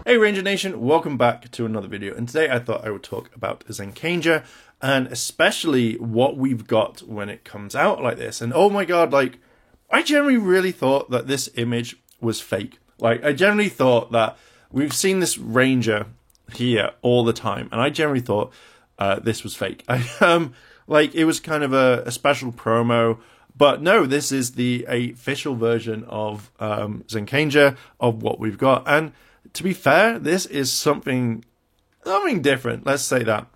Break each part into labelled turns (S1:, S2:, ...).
S1: Hey Ranger Nation, welcome back to another video, and today I thought I would talk about Zenkanger, and especially what we've got when it comes out like this. And oh my god, like, I generally really thought that this image was fake. Like, I generally thought that we've seen this Ranger here all the time, and I generally thought this was fake. Like, it was kind of a special promo. But no, this is the official version of Zenkanger, of what we've got. And to be fair, this is something different, let's say that.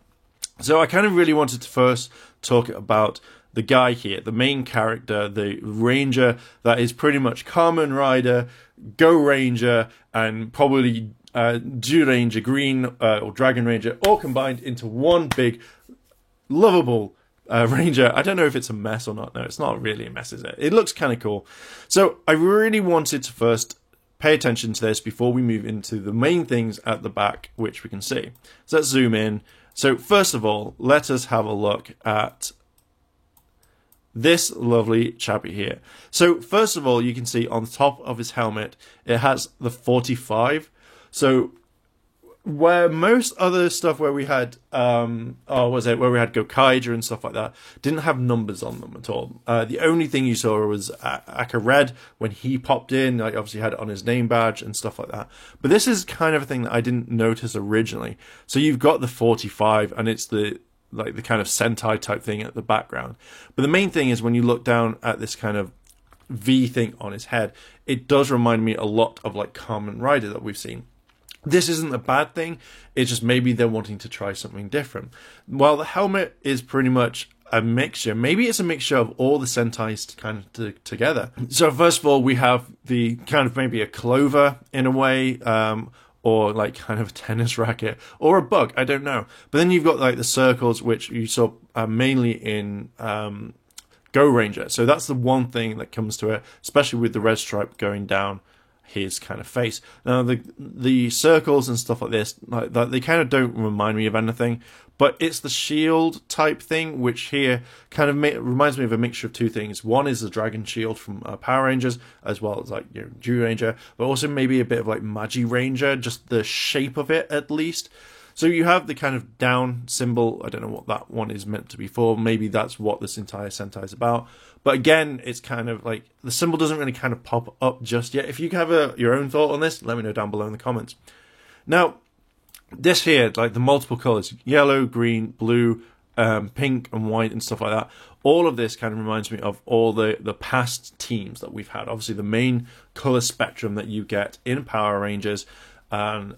S1: So I kind of really wanted to first talk about the guy here, the main character, the Ranger that is pretty much Kamen Rider, Go Ranger, and probably Zyuranger, Green or Dragon Ranger, all combined into one big, lovable Ranger. I don't know if it's a mess or not. No, it's not really a mess, is it? It looks kind of cool. So I really wanted to first pay attention to this before we move into the main things at the back, which we can see. So let's zoom in. So first of all, let us have a look at this lovely chappy here. So first of all, you can see on the top of his helmet, it has the 45. So where most other stuff where we had where we had Gokaiger and stuff like that didn't have numbers on them at all. The only thing you saw was Aka Red when he popped in. Like, obviously had it on his name badge and stuff like that. But this is kind of a thing that I didn't notice originally. So you've got the 45, and it's the kind of Sentai type thing at the background. But the main thing is when you look down at this kind of V thing on his head, it does remind me a lot of like Kamen Rider that we've seen. This isn't a bad thing, it's just maybe they're wanting to try something different. While the helmet is pretty much a mixture, maybe it's a mixture of all the Sentais kind of together. So first of all, we have the kind of maybe a clover in a way, or like kind of a tennis racket, or a bug, I don't know. But then you've got like the circles, which you saw mainly in Go Ranger. So that's the one thing that comes to it, especially with the red stripe going down his kind of face. Now the circles and stuff like this, like that, they kind of don't remind me of anything, but it's the shield type thing, which here kind of reminds me of a mixture of two things. One is the dragon shield from Power Rangers, as well as like, you know, Zyuranger, but also maybe a bit of like Magi Ranger, just the shape of it at least. So you have the kind of down symbol. I don't know what that one is meant to be for. Maybe that's what this entire Sentai is about. But again, it's kind of like the symbol doesn't really kind of pop up just yet. If you have your own thought on this, let me know down below in the comments. Now, this here, like the multiple colors, yellow, green, blue, pink and white and stuff like that. All of this kind of reminds me of all the past teams that we've had. Obviously, the main color spectrum that you get in Power Rangers, and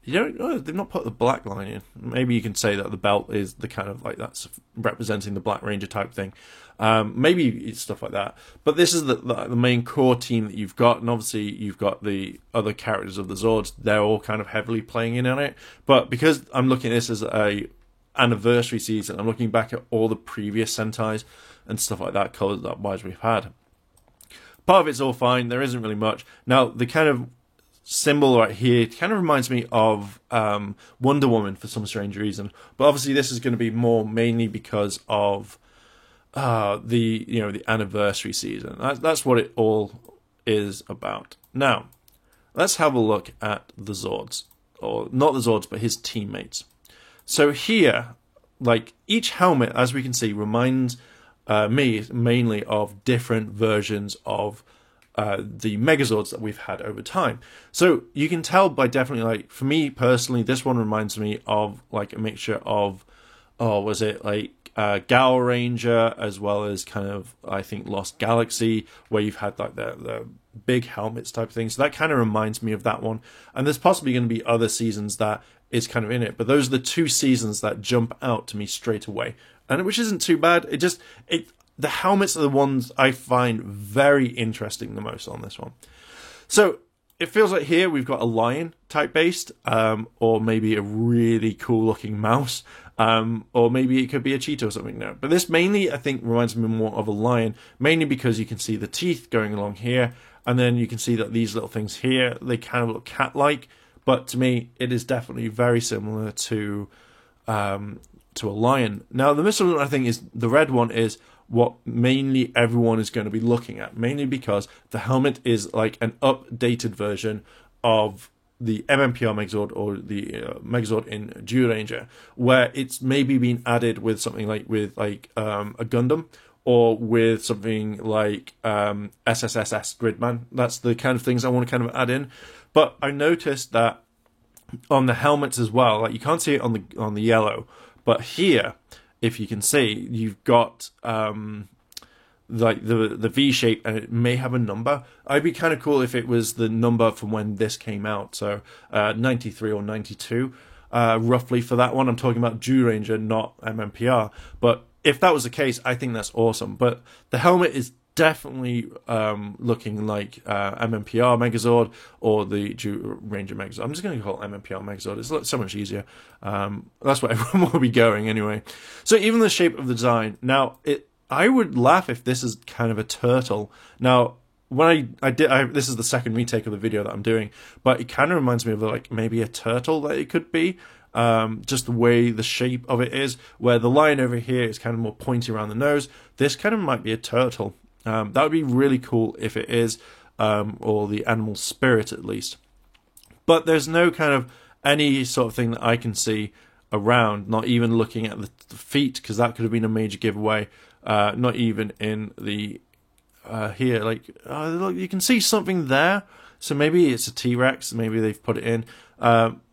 S1: they've not put the black line in. Maybe you can say that the belt is the kind of like that's representing the Black Ranger type thing. Maybe it's stuff like that. But this is the main core team that you've got, and obviously you've got the other characters of the Zords. They're all kind of heavily playing in on it. But because I'm looking at this as a anniversary season, I'm looking back at all the previous Sentais and stuff like that, colors that wise we've had. Part of it's all fine. There isn't really much. Now, the kind of symbol right here kind of reminds me of Wonder Woman for some strange reason, but obviously this is going to be more mainly because of the anniversary season. That's what it all is about. Now let's have a look at the Zords, or not the Zords, but his teammates. So here, like, each helmet, as we can see, reminds me mainly of different versions of the Megazords that we've had over time. So you can tell by definitely, like, for me personally, this one reminds me of like a mixture of, Gal Ranger, as well as kind of, I think, Lost Galaxy, where you've had like the big helmets type thing. So that kind of reminds me of that one. And there's possibly going to be other seasons that is kind of in it, but those are the two seasons that jump out to me straight away, and which isn't too bad. The helmets are the ones I find very interesting the most on this one. So it feels like here we've got a lion type based, or maybe a really cool looking mouse, or maybe it could be a cheetah or something. No, but this mainly I think reminds me more of a lion, mainly because you can see the teeth going along here, and then you can see that these little things here, they kind of look cat-like, but to me it is definitely very similar to a lion. Now the missile one, I think, is the red one is what mainly everyone is going to be looking at, mainly because the helmet is like an updated version of the MMPR Megazord or the Megazord in Zyuranger, where it's maybe been added with something like a Gundam, or with something like SSSS Gridman. That's the kind of things I want to kind of add in. But I noticed that on the helmets as well, like you can't see it on the yellow, but here, if you can see, you've got like the V shape, and it may have a number. It'd be kind of cool if it was the number from when this came out, so 93 or 92, roughly for that one. I'm talking about Zyuranger, not MMPR. But if that was the case, I think that's awesome. But the helmet is definitely looking like MMPR Megazord or the Zyuranger Megazord. I'm just going to call it MMPR Megazord. It's so much easier. That's where everyone will be going anyway. So even the shape of the design. Now, I would laugh if this is kind of a turtle. Now, when this is the second retake of the video that I'm doing, but it kind of reminds me of like maybe a turtle that it could be. Just the way the shape of it is, where the line over here is kind of more pointy around the nose. This kind of might be a turtle. That would be really cool if it is, or the animal spirit at least. But there's no kind of any sort of thing that I can see around, not even looking at the feet, because that could have been a major giveaway. Not even in the here, like look, you can see something there. So maybe it's a T-Rex. Maybe they've put it in.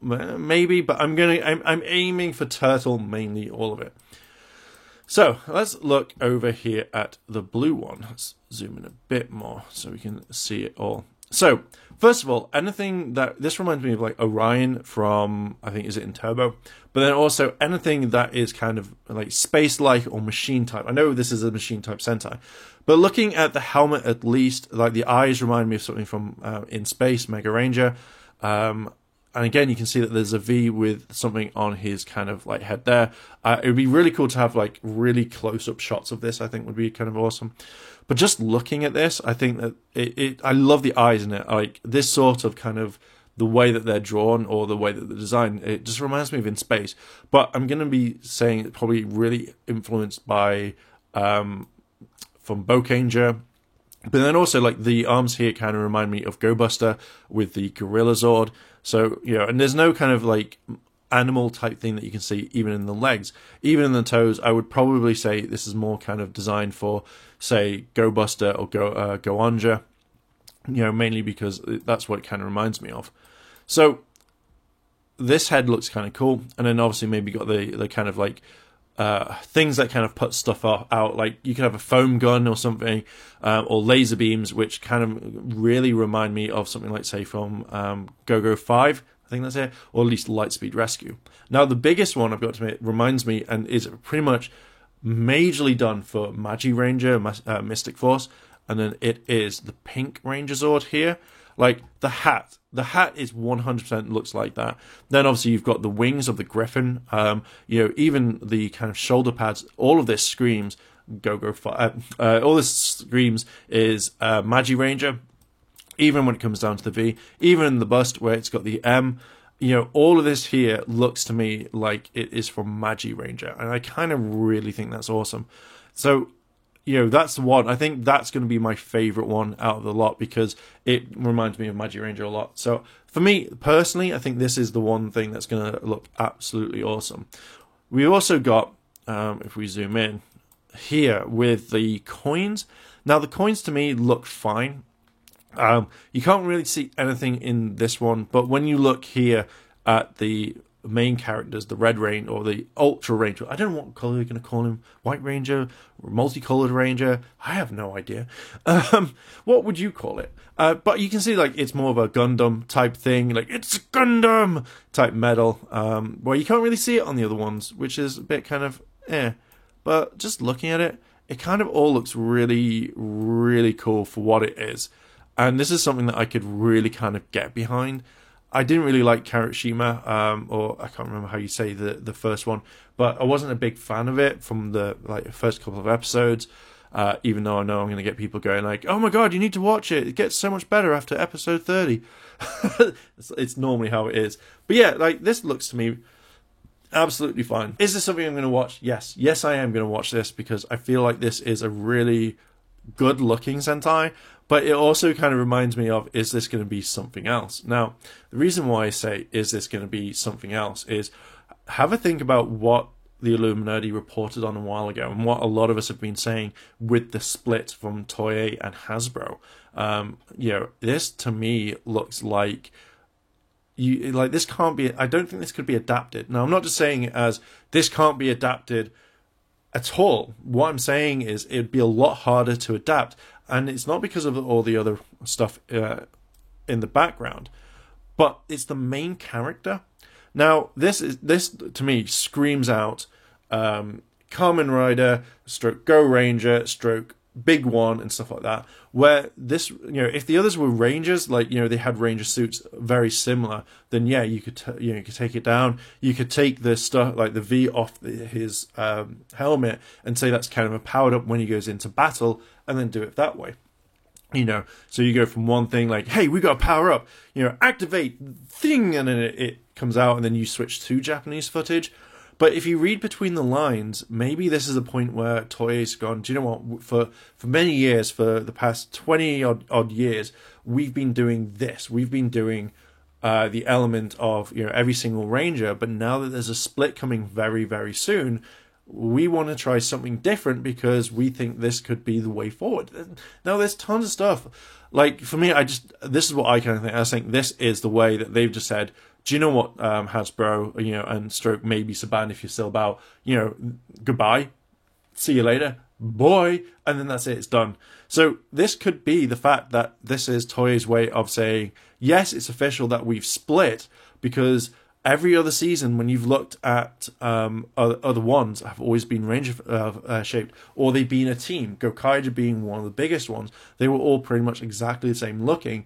S1: Maybe, but I'm aiming for turtle mainly, all of it. So let's look over here at the blue one. Let's zoom in a bit more so we can see it all. So first of all, anything that this reminds me of like Orion from, I think, is it in Turbo? But then also anything that is kind of like space-like or machine type. I know this is a machine type Sentai, but looking at the helmet at least, like the eyes remind me of something from In Space, Mega Ranger. And again, you can see that there's a V with something on his kind of like head there. It would be really cool to have like really close-up shots of this. I think would be kind of awesome. But just looking at this, I think that I love the eyes in it. Like this sort of kind of the way that they're drawn or the way that they're designed, it just reminds me of In Space. But I'm going to be saying it's probably really influenced by from Boukenger. But then also like the arms here kind of remind me of Go Buster with the Gorilla Zord. So, you know, and there's no kind of like animal type thing that you can see even in the legs. Even in the toes, I would probably say this is more kind of designed for, say, Go Buster or Goanja, you know, mainly because that's what it kind of reminds me of. So this head looks kind of cool. And then obviously maybe got the kind of like things that kind of put stuff out, like you could have a foam gun or something, or laser beams, which kind of really remind me of something like, say, from Go-Go 5, I think that's it, or at least Lightspeed Rescue. Now, the biggest one I've got to admit reminds me, and is pretty much majorly done for Magi Ranger, Mystic Force, and then it is the Pink Ranger Zord here. Like the hat is 100% looks like that. Then obviously you've got the wings of the Griffin. You know, even the kind of shoulder pads. All of this screams Go-Go 5. All this screams is Magi Ranger. Even when it comes down to the V, even in the bust where it's got the M, you know, all of this here looks to me like it is from Magi Ranger, and I kind of really think that's awesome. So, you know, that's the one. I think that's going to be my favorite one out of the lot because it reminds me of Magi Ranger a lot. So for me personally, I think this is the one thing that's going to look absolutely awesome. We've also got, if we zoom in here with the coins. Now the coins to me look fine. You can't really see anything in this one, but when you look here at the main characters, the Red Ranger or the Ultra Ranger, I don't know what color you're going to call him, White Ranger, Multicolored Ranger, I have no idea. What would you call it? But you can see like it's more of a Gundam type thing, like it's a Gundam type medal, where you can't really see it on the other ones, which is a bit kind of but just looking at it, it kind of all looks really, really cool for what it is. And this is something that I could really kind of get behind. I didn't really like Karushima, or I can't remember how you say the first one, but I wasn't a big fan of it from the first couple of episodes. Even though I know I'm going to get people going like, "Oh my god, you need to watch it! It gets so much better after episode 30." It's normally how it is. But yeah, like this looks to me absolutely fine. Is this something I'm going to watch? Yes, I am going to watch this because I feel like this is a really good looking Sentai, But it also kind of reminds me of, is this going to be something else? Now, the reason why I say, is this going to be something else, is have a think about what the Illuminati reported on a while ago, and what a lot of us have been saying with the split from Toei and Hasbro. This to me looks like this can't be. I don't think this could be adapted. Now, I'm not just saying it as this can't be adapted at all. What I'm saying is it'd be a lot harder to adapt, and it's not because of all the other stuff in the background, but it's the main character. Now, this to me screams out Kamen Rider, stroke Go Ranger, stroke Big One, and stuff like that. Where this, if the others were Rangers, they had Ranger suits very similar, then yeah, you could take it down. You could take the stuff like the V off his helmet and say that's kind of a powered up when he goes into battle, and then do it that way. So you go from one thing like, hey, we got to power up, activate thing, and then it comes out, and then you switch to Japanese footage. But if you read between the lines, maybe this is a point where Toei's gone, do you know what, for many years, for the past 20 odd years, we've been doing this. We've been doing the element of, every single Ranger, but now that there's a split coming very, very soon, we want to try something different because we think this could be the way forward. Now, there's tons of stuff. Like, for me, this is what I kind of think. I think this is the way that they've just said, do you know what, Hasbro, and stroke maybe Saban if you're still about, goodbye, see you later, boy, and then that's it, it's done. So this could be the fact that this is Toei's way of saying, yes, it's official that we've split, because every other season, when you've looked at other ones, have always been Ranger shaped, or they've been a team. Gokaiger being one of the biggest ones. They were all pretty much exactly the same looking,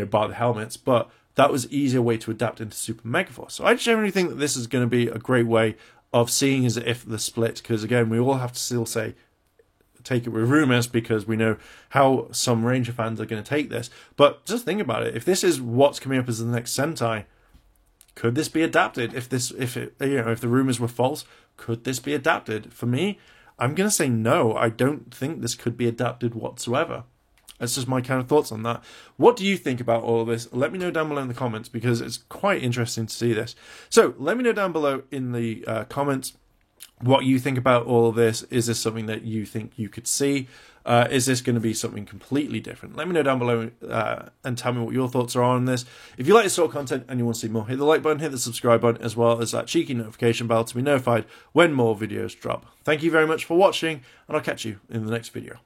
S1: bar the helmets, but that was an easier way to adapt into Super Megaforce. So I generally think that this is going to be a great way of seeing as if the split, because again, we all have to still take it with rumors, because we know how some Ranger fans are going to take this. But just think about it. If this is what's coming up as the next Sentai, could this be adapted? If the rumors were false, could this be adapted? For me, I'm going to say no. I don't think this could be adapted whatsoever. That's just my kind of thoughts on that. What do you think about all of this? Let me know down below in the comments, because it's quite interesting to see this. So let me know down below in the comments what you think about all of this. Is this something that you think you could see? Is this going to be something completely different? Let me know down below and tell me what your thoughts are on this. If you like this sort of content and you want to see more, hit the like button, hit the subscribe button, as well as that cheeky notification bell to be notified when more videos drop. Thank you very much for watching, and I'll catch you in the next video.